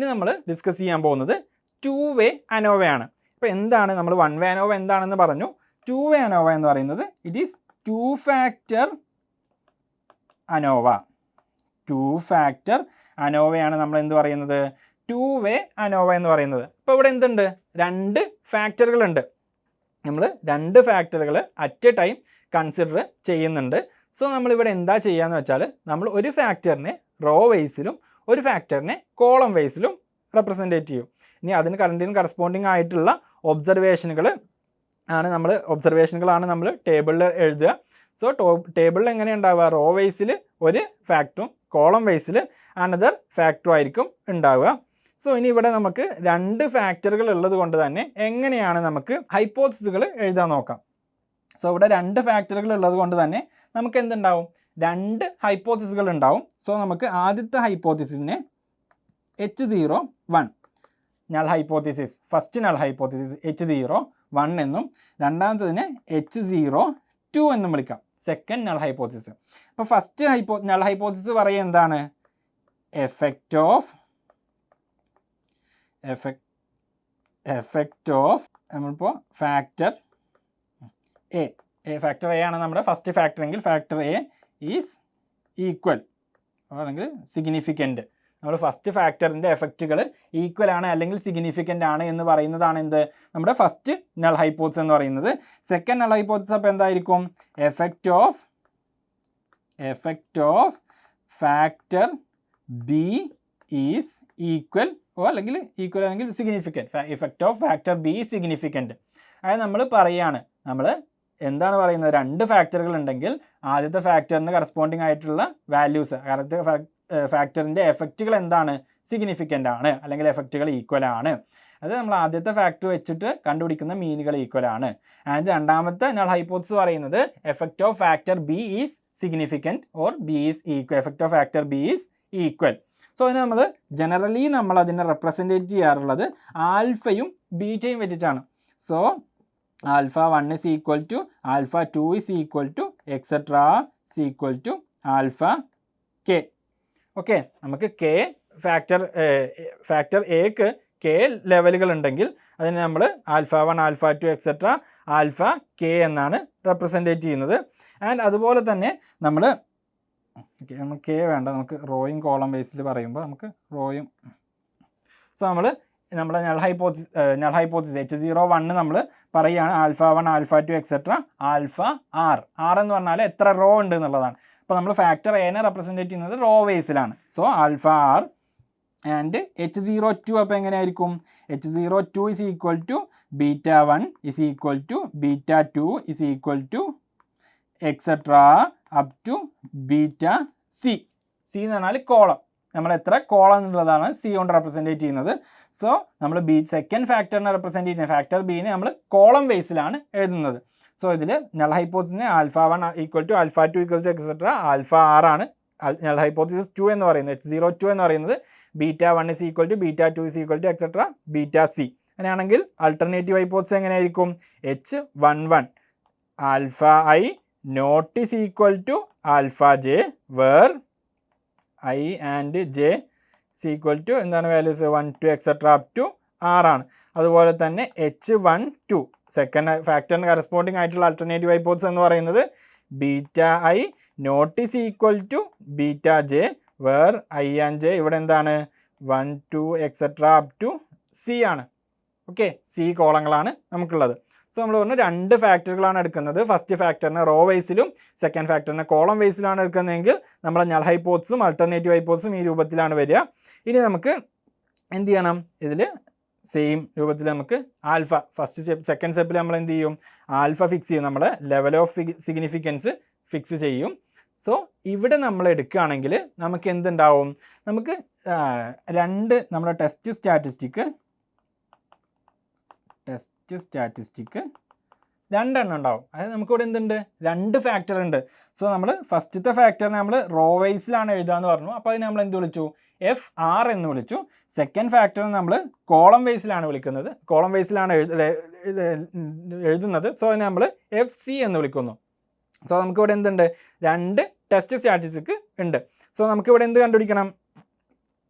ഇനി നമ്മൾ ഡിസ്കസ് ചെയ്യാൻ പോകുന്നത് 2-way ANOVA ആണ്. അപ്പോൾ എന്താണ് നമ്മൾ 1-way ANOVA എന്താണെന്ന് പറഞ്ഞു. 2-way ANOVA എന്ന് പറയുന്നത് it is 2-factor ANOVA. 2-factor ANOVA ആണ് നമ്മൾ എന്ത് പറയുന്നത് 2-way ANOVA എന്ന് പറയുന്നത്. അപ്പോൾ ഇവിടെ എന്തുണ്ട്, 2 ഫാക്ടറുകളുണ്ട്. നമ്മൾ 2 ഫാക്ടറുകൾ അറ്റ് എ ടൈം കൺസിഡർ ചെയ്യുന്നുണ്ട്. സോ നമ്മളിവിടെ എന്താ ചെയ്യാന്ന് വെച്ചാൽ നമ്മൾ ഒരു ഫാക്ടറിനെ റോ വൈസിലും ഒരു ഫാക്ടറിനെ കോളം വൈസിലും റെപ്രസെൻറ്റേറ്റ് ചെയ്യും. ഇനി അതിന് കറണ്ടിന് കറസ്പോണ്ടിങ് ആയിട്ടുള്ള ഒബ്സർവേഷനുകളാണ് നമ്മൾ ടേബിളിൽ എഴുതുക. സോ ടേബിളിൽ എങ്ങനെ ഉണ്ടാവുക, റോ വൈസിൽ ഒരു ഫാക്ടറും കോളം വൈസിൽ അനദർ ഫാക്ടറും ആയിരിക്കും ഉണ്ടാവുക. സോ ഇനി ഇവിടെ നമുക്ക് 2 ഫാക്ടറുകൾ ഉള്ളത് കൊണ്ട് തന്നെ എങ്ങനെയാണ് നമുക്ക് ഹൈപ്പോത്തിസുകൾ എഴുതാൻ നോക്കാം. സോ ഇവിടെ 2 ഫാക്ടറുകൾ ഉള്ളത് കൊണ്ട് തന്നെ നമുക്ക് എന്തുണ്ടാവും, 2 ഹൈപ്പോത്തിസുകൾ ഉണ്ടാവും. സോ നമുക്ക് ആദ്യത്തെ ഹൈപ്പോത്തിസിനെ H01 null hypothesis, first null hypothesis H01 എന്നും രണ്ടാമത്തതിനെ H02 എന്നും വിളിക്കാം, സെക്കൻഡ് നൾ ഹൈപ്പോത്തിസിസ്. അപ്പോൾ ഫസ്റ്റ് നൾ ഹൈപ്പോത്തിസിസ് പറയുക എന്താണ്, എഫക്റ്റ് ഓഫ് നമ്മളിപ്പോൾ ഫാക്ടർ എ ആണ് നമ്മുടെ ഫസ്റ്റ് ഫാക്ടർ എങ്കിൽ ഫാക്ടർ എ ഈസ് ഈക്വൽ അല്ലെങ്കിൽ സിഗ്നിഫിക്കൻറ്റ്. നമ്മൾ ഫസ്റ്റ് ഫാക്ടറിൻ്റെ എഫക്റ്റുകൾ ഈക്വൽ ആണ് അല്ലെങ്കിൽ സിഗ്നിഫിക്കൻ്റ് ആണ് എന്ന് പറയുന്നതാണ് എന്ത്, നമ്മുടെ ഫസ്റ്റ് നൾ ഹൈപ്പോത്തിസ് എന്ന് പറയുന്നത്. സെക്കൻഡ് നൾ ഹൈപ്പോത്തിസ് അപ്പോൾ എന്തായിരിക്കും, effect of factor B is equal അല്ലെങ്കിൽ significant. Effect of factor B significant. അതായത് നമ്മൾ പറയുകയാണ്, നമ്മൾ എന്താണ് പറയുന്നത്, 2 ഫാക്ടറുകൾ ഉണ്ടെങ്കിൽ ആദ്യത്തെ ഫാക്ടറിന് കറസ്പോണ്ടിങ് ആയിട്ടുള്ള വാല്യൂസ്, ആദ്യത്തെ ഫാക്ടറിൻ്റെ എഫക്റ്റുകൾ എന്താണ്, സിഗ്നിഫിക്കൻ്റ് ആണ് അല്ലെങ്കിൽ എഫക്റ്റുകൾ ഈക്വൽ ആണ്. അത് നമ്മൾ ആദ്യത്തെ ഫാക്ടർ വെച്ചിട്ട് കണ്ടുപിടിക്കുന്ന മീനുകൾ ഈക്വൽ ആണ്. ആൻഡ് രണ്ടാമത്തെ നൾ ഹൈപ്പോത്തിസ് പറയുന്നത് effect of factor B is significant or B is equal, effect of factor B is equal. So അതിന് നമ്മൾ ജനറലി നമ്മൾ അതിനെ റെപ്രസെൻറ്റേറ്റ് ചെയ്യാറുള്ളത് ആൽഫയും ബീറ്റയും വെച്ചിട്ടാണ്. So alpha 1 is equal to alpha 2 is equal to et cetera is equal to alpha K. Okay, നമുക്ക് K factor എക്ക് K ലെവലുകൾ ഉണ്ടെങ്കിൽ അതിന് നമ്മൾ alpha 1 alpha 2 etcetera alpha K എന്നാണ് റെപ്രസെൻറ്റേറ്റ് ചെയ്യുന്നത്. ആൻഡ് അതുപോലെ തന്നെ നമ്മൾ നമുക്ക് കെ വേണ്ട, നമുക്ക് റോയും കോളം ബേസിൽ പറയുമ്പോൾ നമുക്ക് റോയും. സോ നമ്മുടെ നൾ ഹൈപ്പോത്തിസ് H01 നമ്മൾ പറയുകയാണ് alpha 1 alpha 2 etcetera alpha R എന്ന് പറഞ്ഞാൽ എത്ര റോ ഉണ്ട് എന്നുള്ളതാണ്. അപ്പോൾ നമ്മൾ ഫാക്ടർ എനെ റെപ്രസെൻറ്റേറ്റ് ചെയ്യുന്നത് റോ വേസിലാണ്. So alpha R and H02 അപ്പോൾ എങ്ങനെയായിരിക്കും, H02 is equal to beta 1 is equal to beta 2 is equal to etcetera up to beta C. C എന്ന് പറഞ്ഞാൽ കോളം, നമ്മൾ എത്ര കോളം എന്നുള്ളതാണ് സി കൊണ്ട് റെപ്രസെൻറ്റേറ്റ് ചെയ്യുന്നത്. സോ നമ്മൾ സെക്കൻഡ് ഫാക്ടറിനെ റെപ്രസെൻറ്റ് ചെയ്യുന്ന ഫാക്ടർ ബീനെ നമ്മൾ കോളം ബേസിലാണ് എഴുതുന്നത്. സോ ഇതിൽ നൾ ഹൈപ്പോത്തിസിന് alpha 1 equal to alpha 2 equal to etcetera alpha R ആണ്. നൾ ഹൈപ്പോത്തിസിസ് 2 എന്ന് പറയുന്നത് H02 എന്ന് പറയുന്നത് beta 1 is equal to beta 2 is equal to etcetera beta C. അങ്ങനെയാണെങ്കിൽ ആൾട്ടർനേറ്റീവ് ഹൈപ്പോത്തിസിസ് എങ്ങനെയായിരിക്കും, H11 alpha I not is equal to alpha J where I and J is equal to എന്താണ് values 1 2 etcetera up to R ആണ്. അതുപോലെ തന്നെ H12 second ഫാക്ടറിന് corresponding ആയിട്ടുള്ള alternative hypothesis എന്ന് പറയുന്നത് beta I not is equal to beta J where I and J ഇവിടെ എന്താണ് 1 2 എക്സെട്രാ അപ് ടു സി ആണ്. ഓക്കെ, സി കോളങ്ങളാണ് നമുക്കുള്ളത്. സോ നമ്മൾ പറഞ്ഞു 2 ഫാക്ടറുകളാണ് എടുക്കുന്നത്. ഫസ്റ്റ് ഫാക്ടറിനെ റോ വൈസിലും സെക്കൻഡ് ഫാക്ടറിനെ കോളം വൈസിലാണ് എടുക്കുന്നതെങ്കിൽ നമ്മുടെ നൾ ഹൈപ്പോത്തിസും ആൾട്ടർനേറ്റീവ് ഹൈപ്പോത്തിസും ഈ രൂപത്തിലാണ് വരിക. ഇനി നമുക്ക് എന്ത് ചെയ്യണം, ഇതിൽ സെയിം രൂപത്തിൽ നമുക്ക് ആൽഫ ഫസ്റ്റ് സ്റ്റെപ്പ് സെക്കൻഡ് സ്റ്റെപ്പിൽ നമ്മൾ എന്ത് ചെയ്യും, ആൽഫ ഫിക്സ് ചെയ്യും, നമ്മുടെ ലെവൽ ഓഫ് സിഗ്നിഫിക്കൻസ് ഫിക്സ് ചെയ്യും. സോ ഇവിടെ നമ്മൾ എടുക്കുകയാണെങ്കിൽ നമുക്ക് എന്തുണ്ടാവും, നമുക്ക് 2 നമ്മുടെ ടെസ്റ്റ് സ്റ്റാറ്റിസ്റ്റിക് 2 ഉണ്ടാവും. അതായത് നമുക്കിവിടെ എന്തുണ്ട്, 2 ഫാക്ടർ ഉണ്ട്. സോ നമ്മൾ ഫസ്റ്റത്തെ ഫാക്ടറിനെ നമ്മൾ റോ വൈസിലാണ് എഴുതാമെന്ന് പറഞ്ഞു. അപ്പോൾ അതിന് നമ്മൾ എന്ത് വിളിച്ചു, എഫ് ആർ എന്ന് വിളിച്ചു. സെക്കൻഡ് ഫാക്ടറിനെ നമ്മൾ കോളം വൈസിലാണ് എഴുതുന്നത്. സോ അതിനെ നമ്മൾ എഫ് സി എന്ന് വിളിക്കുന്നു. സോ നമുക്കിവിടെ എന്തുണ്ട്, 2 ടെസ്റ്റ് സ്റ്റാറ്റിസ്റ്റിക് ഉണ്ട്. സോ നമുക്കിവിടെ എന്ത് കണ്ടുപിടിക്കണം,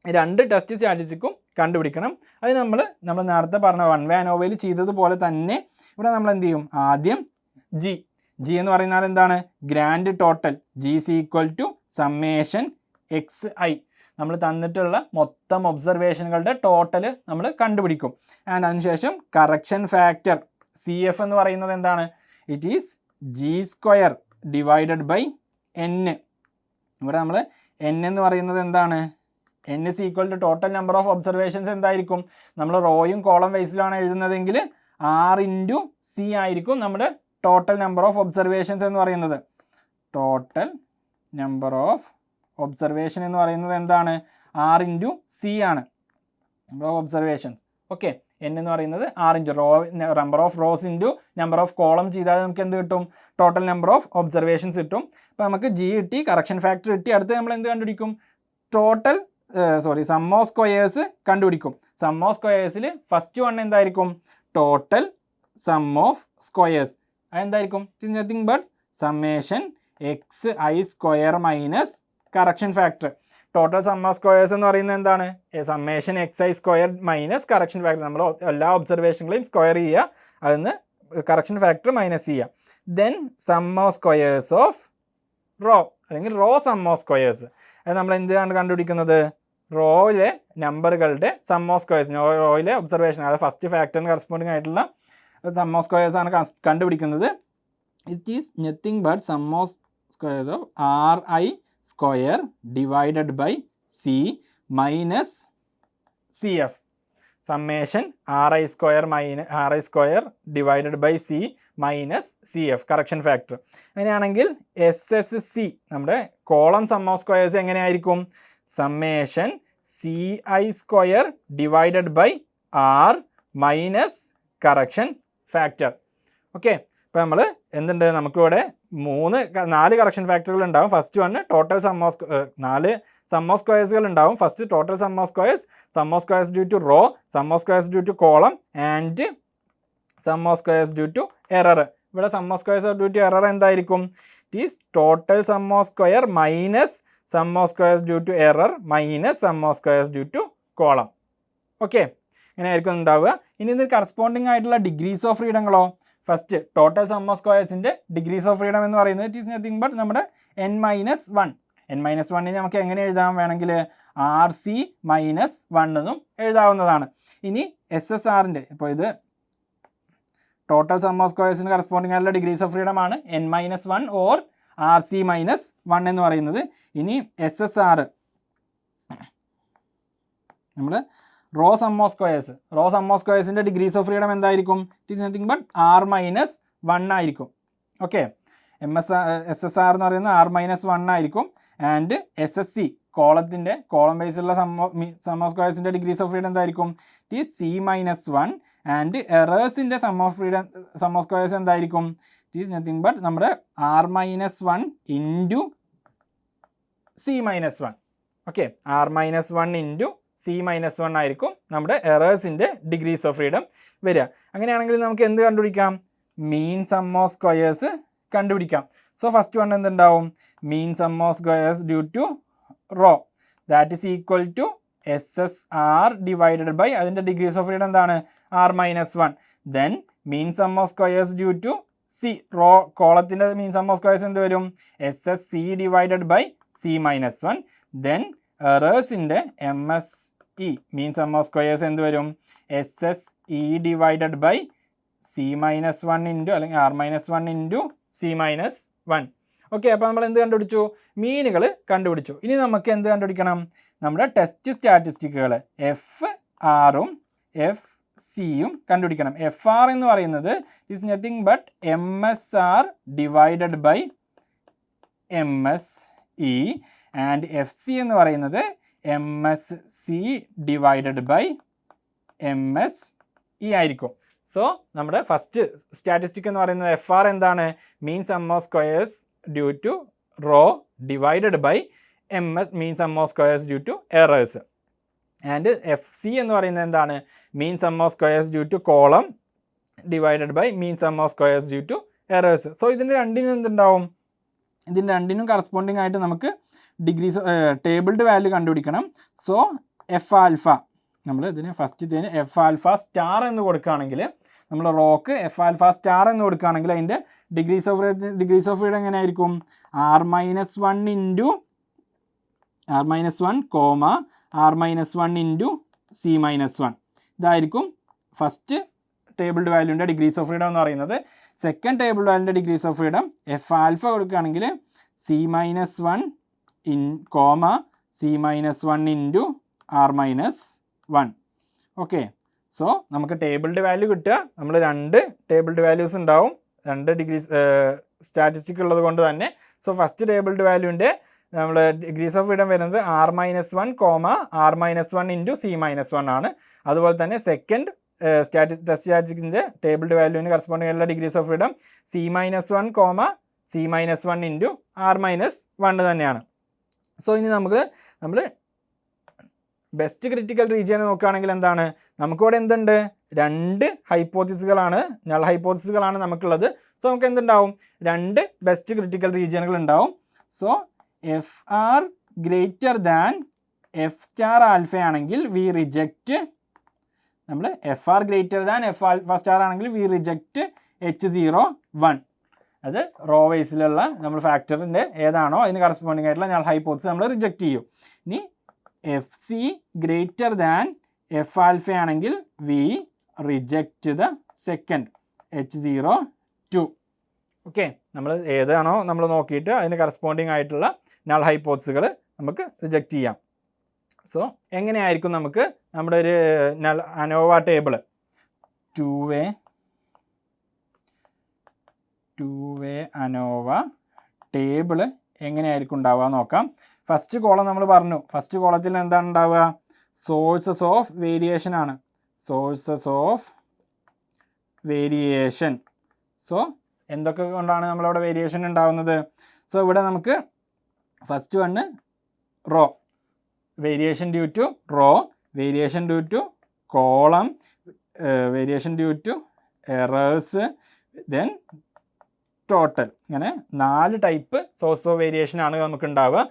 2 ടെസ്റ്റ് സ്റ്റാറ്റിസ്റ്റിക്കും കണ്ടുപിടിക്കണം. അത് നമ്മൾ നേരത്തെ പറഞ്ഞ വൺ വേ അനോവയിൽ ചെയ്തതുപോലെ തന്നെ ഇവിടെ നമ്മൾ എന്ത് ചെയ്യും, ആദ്യം ജി എന്ന് പറയുന്നത് എന്താണ്, grand total. G is equal to summation X I. നമ്മൾ തന്നിട്ടുള്ള മൊത്തം ഒബ്സർവേഷനുകളുടെ ടോട്ടൽ നമ്മൾ കണ്ടുപിടിക്കും. ആൻഡ് അതിനുശേഷം കറക്ഷൻ ഫാക്ടർ സി എഫ് എന്ന് പറയുന്നത് എന്താണ്, it is G square divided by N. ഇവിടെ നമ്മൾ എൻ എന്ന് പറയുന്നത് എന്താണ്, N is equal to total number of observations എന്തായിരിക്കും, നമ്മൾ റോയും കോളം വൈസിലാണ് എഴുതുന്നതെങ്കിൽ ആർ ഇൻറ്റു സി ആയിരിക്കും നമ്മുടെ ടോട്ടൽ നമ്പർ ഓഫ് ഒബ്സർവേഷൻസ് എന്ന് പറയുന്നത്. ടോട്ടൽ നമ്പർ ഓഫ് ഒബ്സർവേഷൻ എന്ന് പറയുന്നത് എന്താണ്, ആർ ഇൻറ്റു സി ആണ് number of observations. Okay, N എന്ന് പറയുന്നത് R into number of rows into number of column ചെയ്താൽ നമുക്ക് എന്ത് കിട്ടും, ടോട്ടൽ നമ്പർ ഓഫ് ഒബ്സർവേഷൻസ് കിട്ടും. അപ്പോൾ നമുക്ക് ജി കിട്ടി, കറക്ഷൻ ഫാക്ടർ കിട്ടി. അടുത്ത് നമ്മൾ എന്ത് കണ്ടുപിടിക്കും, സം ഓഫ് സ്ക്വയേഴ്സ് കണ്ടുപിടിക്കും. സം ഓഫ് സ്ക്വയേഴ്സിൽ ഫസ്റ്റ് വൺ എന്തായിരിക്കും, ടോട്ടൽ സം ഓഫ് സ്ക്വയേഴ്സ്. അതെന്തായിരിക്കും, it is nothing but summation X I square minus correction factor. Total sum of squares എന്ന് പറയുന്നത് എന്താണ്, summation X I square minus correction factor. നമ്മൾ എല്ലാ ഒബ്സർവേഷനുകളെയും സ്ക്വയർ ചെയ്യുക, അതിന് കറക്ഷൻ ഫാക്ടർ മൈനസ് ചെയ്യുക. Then sum of squares of row അല്ലെങ്കിൽ റോ സം ഓഫ് സ്ക്വയേഴ്സ്. അത് നമ്മൾ എന്താണ് കണ്ടുപിടിക്കുന്നത്, റോയിലെ നമ്പറുകളുടെ സം ഓഫ് സ്ക്വയേഴ്സ്, റോയിലെ ഒബ്സർവേഷൻ, അതായത് ഫസ്റ്റ് ഫാക്ടറിന് കറസ്പോണ്ടിങ് ആയിട്ടുള്ള സം ഓഫ് സ്ക്വയേഴ്സ് ആണ് കണ്ടുപിടിക്കുന്നത്. It is nothing but sum of squares of R I square divided by C minus C F. Summation R I square divided by C minus C F correction factor. അങ്ങനെയാണെങ്കിൽ S S C നമ്മുടെ column sum of squares എങ്ങനെയായിരിക്കും, summation C I square divided by R minus correction factor. Okay, ഇപ്പോൾ നമ്മൾ എന്തുണ്ട്, നമുക്കിവിടെ 4 correction ഫാക്ടറുകൾ ഉണ്ടാവും. First one total sum of 4 sum of സ്ക്വയേഴ്സുകൾ ഉണ്ടാവും. First total sum of squares due to row, sum of squares due to column and sum of squares due to error. ഇവിടെ sum of squares due to error എന്തായിരിക്കും, it is total sum of square minus sum of squares due to error minus sum of squares due to column. Okay, ഇങ്ങനെ ആയിരിക്കും ഉണ്ടാവുക. ഇനി ഇതിന് corresponding ആയിട്ടുള്ള degrees of ഫ്രീഡങ്ങളോ, first total sum of സ്ക്വയേഴ്സിൻ്റെ degrees of freedom എന്ന് പറയുന്നത് ഇറ്റ് ഈസ് നത്തിങ് ബട്ട് നമ്മുടെ n-1. n-1 നമുക്ക് എങ്ങനെ എഴുതാൻ വേണമെങ്കിൽ ആർ സി മൈനസ് 1 എന്നും എഴുതാവുന്നതാണ്. ഇനി എസ് എസ് ആറിൻ്റെ, ഇപ്പോൾ ഇത് ടോട്ടൽ സം ഓഫ് സ്ക്വയേഴ്സിന് കറസ്പോണ്ടിങ് ആയിട്ടുള്ള ഡിഗ്രീസ് ഓഫ് ഫ്രീഡം ആണ് n-1 or R C minus 1 എന്ന് പറയുന്നത്. ഇനി എസ് എസ് ആർ നമ്മൾ റോ സം ഓഫ് സ്ക്വയേഴ്സിൻ്റെ ഡിഗ്രീസ് ഓഫ് ഫ്രീഡം എന്തായിരിക്കും, it is nothing but R minus 1 ആയിരിക്കും. ഓക്കെ, എസ് എസ് ആർ എന്ന് പറയുന്നത് ആർ മൈനസ് 1 ആയിരിക്കും. And S S C column ബേസിലുള്ള സം ഓഫ് സ്ക്വയേഴ്സിൻ്റെ ഡിഗ്രീസ് ഓഫ് ഫ്രീഡം എന്തായിരിക്കും, it is C minus 1. And എറേഴ്സിൻ്റെ സം ഓഫ് സ്ക്വയേഴ്സ് എന്തായിരിക്കും, ഇറ്റ് ഈസ് നത്തിങ് ബട്ട് നമ്മുടെ R minus 1 into C minus 1. Okay, R minus 1 into C minus 1 ആയിരിക്കും നമ്മുടെ എറേഴ്സിൻ്റെ degrees of freedom വരിക. അങ്ങനെയാണെങ്കിൽ നമുക്ക് എന്ത് കണ്ടുപിടിക്കാം, മീൻ സം ഓഫ് സ്ക്വയേഴ്സ് കണ്ടുപിടിക്കാം. സോ ഫസ്റ്റ് വൺ എന്തുണ്ടാവും, mean sum of squares due to row, that is equal to S S R divided by അതിൻ്റെ ഡിഗ്രീസ് ഓഫ് ഫ്രീഡം എന്താണ്, R minus 1. Then mean sum of squares due to C, row കോളത്തിൻ്റെ mean sum of squares എന്ത് വരും, S S C divided by C minus 1. Then എറേഴ്സിൻ്റെ M S E mean sum of squares എന്ത് വരും, S S E divided by C minus 1 into അല്ലെങ്കിൽ R minus 1 into C minus 1. Okay, അപ്പോൾ നമ്മൾ എന്ത് കണ്ടുപിടിച്ചു, മീനുകൾ കണ്ടുപിടിച്ചു. ഇനി നമുക്ക് എന്ത് കണ്ടുപിടിക്കണം, നമ്മുടെ ടെസ്റ്റ് സ്റ്റാറ്റിസ്റ്റിക്കുകൾ എഫ് ആറും എഫ് സിയും കണ്ടുപിടിക്കണം. എഫ് ആർ എന്ന് പറയുന്നത് is nothing but M S R divided by M S E. And F C എന്ന് പറയുന്നത് M S C divided by M S E ആയിരിക്കും. സോ നമ്മുടെ ഫസ്റ്റ് സ്റ്റാറ്റിസ്റ്റിക് എന്ന് പറയുന്നത് എഫ് ആർ എന്താണ്, mean sum of squares due to row divided by M S mean sum of squares due to errors. And F C എന്ന് പറയുന്നത് എന്താണ്, mean sum of squares due to column divided by mean sum of squares due to errors. So ഇതിൻ്റെ രണ്ടിനും എന്തുണ്ടാവും, ഇതിൻ്റെ രണ്ടിനും corresponding ആയിട്ട് നമുക്ക് ഡിഗ്രീസ് ടേബിൾഡ് വാല്യൂ കണ്ടുപിടിക്കണം. സോ എഫ് ആൽഫ നമ്മൾ ഇതിന് ഫസ്റ്റ് എഫ് ആൽഫ സ്റ്റാർ എന്ന് കൊടുക്കുകയാണെങ്കിൽ നമ്മൾ റോക്ക് എഫ് ആൽഫ സ്റ്റാർ എന്ന് കൊടുക്കുകയാണെങ്കിൽ അതിൻ്റെ ഡിഗ്രീസ് ഓഫ് ഫ്രീഡം എങ്ങനെ ആയിരിക്കും r-1 into r-1 comma r-1 into c-1 ഇതായിരിക്കും ഫസ്റ്റ് ടേബിൾഡ് വാല്യൂൻ്റെ ഡിഗ്രീസ് ഓഫ് ഫ്രീഡം എന്ന് പറയുന്നത്. സെക്കൻഡ് ടേബിൾഡ് വാല്യൂൻ്റെ degrees of freedom F alpha കൊടുക്കുകയാണെങ്കിൽ c-1 comma c-1 into r-1. Okay, so നമുക്ക് ടേബിൾഡ് വാല്യൂ കിട്ടുക. നമ്മൾ 2 ടേബിൾഡ് വാല്യൂസ് ഉണ്ടാവും, 2 ഡിഗ്രീസ് സ്റ്റാറ്റിസ്റ്റിക് ഉള്ളത് കൊണ്ട് തന്നെ. സോ ഫസ്റ്റ് ടേബിൾഡ് വാല്യൂൻ്റെ നമ്മൾ ഡിഗ്രീസ് ഓഫ് ഫ്രീഡം വരുന്നത് r-1 comma r-1 into c-1 ആണ്. അതുപോലെ തന്നെ സെക്കൻഡ് ടെസ്റ്റ് സ്റ്റാറ്റിസ്റ്റിക്കിൻ്റെ ടേബിൾഡ് വാല്യൂവിന് കറസ്പോണ്ടിങ് ആയിട്ടുള്ള degrees of freedom c-1 comma c-1 into r-1 തന്നെയാണ്. സോ ഇനി നമ്മൾ ബെസ്റ്റ് ക്രിട്ടിക്കൽ റീജിയൻ നോക്കുകയാണെങ്കിൽ എന്താണ്, നമുക്കിവിടെ എന്തുണ്ട്, 2 ഹൈപ്പോത്തിസുകളാണ്, നൾ ഹൈപ്പോത്തിസുകളാണ് നമുക്കുള്ളത്. സോ നമുക്ക് എന്തുണ്ടാവും, 2 ബെസ്റ്റ് ക്രിട്ടിക്കൽ റീജിയനുകൾ ഉണ്ടാവും. So F R greater than F star alpha ആണെങ്കിൽ വി റിജക്റ്റ്, നമ്മൾ F R greater than F alpha star ആണെങ്കിൽ വി റിജക്റ്റ് H01. അത് റോ വൈസിലുള്ള നമ്മൾ ഫാക്ടറിൻ്റെ ഏതാണോ അതിന് കറസ്പോണ്ടിങ് ആയിട്ടുള്ള നൾ ഹൈപ്പോത്തിസ് നമ്മൾ റിജക്റ്റ് ചെയ്യും. ഇനി F C greater than F alpha ആണെങ്കിൽ we reject the second H02. Okay, നമ്മൾ ഏതാണോ നമ്മൾ നോക്കിയിട്ട് അതിന് കറസ്പോണ്ടിങ് ആയിട്ടുള്ള നൾ ഹൈപ്പോത്തിസുകൾ നമുക്ക് റിജക്റ്റ് ചെയ്യാം. സോ എങ്ങനെയായിരിക്കും നമുക്ക് നമ്മുടെ ഒരു null ANOVA table, to way ANOVA table എങ്ങനെയായിരിക്കും ഉണ്ടാവുക നോക്കാം. ഫസ്റ്റ് കോളം നമ്മൾ പറഞ്ഞു, ഫസ്റ്റ് കോളത്തിൽ എന്താണ് ഉണ്ടാവുക, സോഴ്സസ് ഓഫ് വേരിയേഷൻ ആണ്, സോഴ്സസ് ഓഫ് വേരിയേഷൻ. സോ എന്തൊക്കെ കൊണ്ടാണ് നമ്മളവിടെ വേരിയേഷൻ ഉണ്ടാവുന്നത്? സോ ഇവിടെ നമുക്ക് first one row, variation due to row, variation due to column, variation due to errors, then total. ഇങ്ങനെ 4 ടൈപ്പ് സോഴ്സ് ഓഫ് വേരിയേഷൻ ആണ് നമുക്ക് ഉണ്ടാവുക.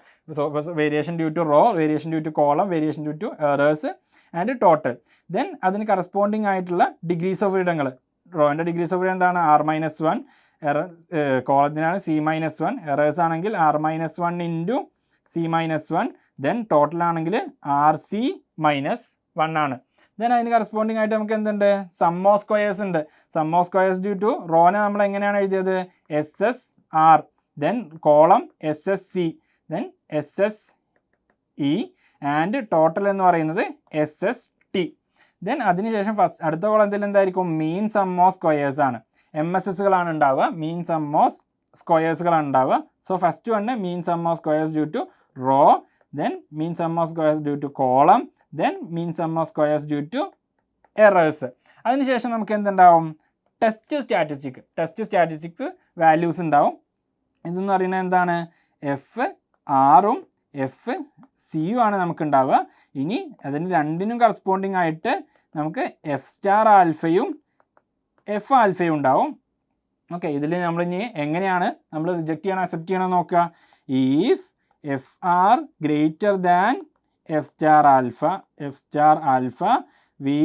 Variation due to row, variation due to column, variation due to errors and total. Then അതിന് corresponding ആയിട്ടുള്ള degrees of ഫ്രീഡങ്ങൾ, റോൻ്റെ degrees of freedom എന്താണ് r-1, കോളത്തിനാണ് c-1, errors ആണെങ്കിൽ r-1 into c-1, then total ആണെങ്കിൽ rc-1 ആണ്. ദെൻ അതിന് corresponding ആയിട്ട് നമുക്ക് എന്തുണ്ട്, സം ഓഫ് സ്ക്വയേഴ്സ് ഉണ്ട്. Sum of squares due to റോനെ നമ്മൾ എങ്ങനെയാണ് എഴുതിയത്, SSR, then column SSC, then SSE and total എന്ന് പറയുന്നത് SST. ദെൻ അതിനുശേഷം ഫസ്റ്റ് അടുത്ത കോളത്തിൽ എന്തായിരിക്കും, മീൻ സം ഓഫ് സ്ക്വയേഴ്സ് ആണ്, MSSകളാണ് ഉണ്ടാവുക, മീൻ സം ഓഫ് സ്ക്വയേഴ്സുകളാണ് ഉണ്ടാവുക. So first one mean sum of squares due to row, then mean sum of squares due to column, then mean sum of squares due to errors. അതിനുശേഷം നമുക്ക് എന്തുണ്ടാവും, test statistics values ഉണ്ടാവും. ഇതെന്ന് പറയുന്നത് എന്താണ്, F ആറും എഫ് സിയും ആണ് നമുക്ക് ഉണ്ടാവുക. ഇനി അതിന് രണ്ടിനും കറസ്പോണ്ടിങ് ആയിട്ട് നമുക്ക് എഫ് സ്റ്റാർ ആൽഫയും എഫ് ആൽഫയും ഉണ്ടാവും. ഓക്കെ, ഇതിൽ നമ്മൾ ഇനി എങ്ങനെയാണ് നമ്മൾ റിജക്റ്റ് ചെയ്യണം അക്സെപ്റ്റ് ചെയ്യണം നോക്കുക. If F R greater than F star alpha we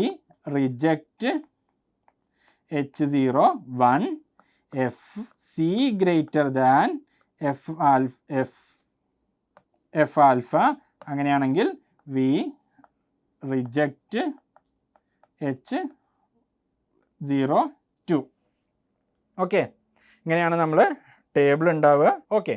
reject H01. F C greater than F alpha അങ്ങനെയാണെങ്കിൽ വി റിജക്റ്റ് H02. ഓക്കെ, ഇങ്ങനെയാണ് നമ്മൾ ടേബിൾ ഉണ്ടാവുക. ഓക്കെ.